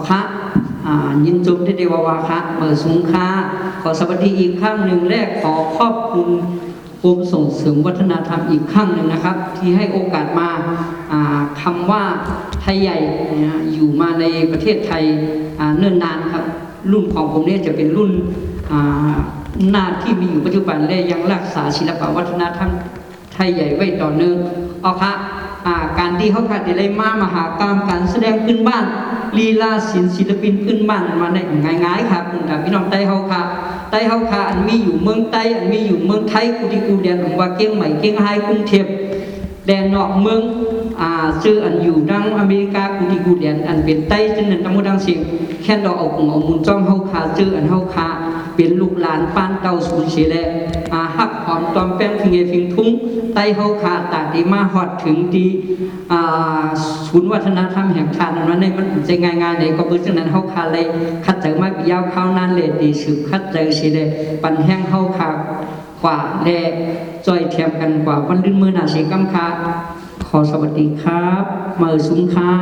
คะยินจบได้เดวาวาคะเมื่อสุงค่าขอสวัสดีอีกครั้งหนึ่งแรกขอขอบคุณกรมส่งเสริมวัฒนธรรมอีกครั้งหนึ่งนะครับที่ให้โอกาสมาคำว่าไทยใหญ่อยู่มาในประเทศไทยเนิ่นนานครับรุ่นของผมเนี่ยจะเป็นรุ่นหน้าที่มีอยู่ปัจจุบันและยังรักษาศิลปวัฒนธรรมไทยใหญ่ไว้ต่อเนื่องเอาค่ะการที่เขาขาดอะไรมหากรรมการแสดงพื้นบ้านลีลาศิลปินพื้นบ้านมาในง่ายๆครับคุณพี่น้องไต้เฮาค่ะไต้เฮาค่ะอันมีอยู่เมืองไต้อันมีอยู่เมืองไทยกูที่กูเรียนว่าเก่งใหม่เก่งไฮกรุงเทพแดนนอกเมืองชื่ออันอยู่ดังอเมริกากูที่กูเรียนอันเป็นไต้จนนั้นทั้งหมดทั้งสิ้นแค่เราเอาของเอามุนจ้องเฮาค่ะชื่ออันเฮาค่ะเป็นลูกหลานป้านเก่าสูญเสียแล้วฮักหอมตอมแป้งฟิงเอฟิงทุ่งไต้เฮาค่ะตาดีมาฮอดถึงดีศูนย์วัฒนธรรมแห่งชาตินั้นในมันจะง่ายๆในก็เบื้องนั้นเฮาค่ะเลยคัดเจอมากยาวข้าวนานเลยดีสืบคัดเจอสิเลยปันแห้งเฮาค่ะกว่าแลจอยเทียมกันกว่าวันลื่นมือหนาเสียกำค่ะขอสวัสดีครับเมื่อสุงค่ะ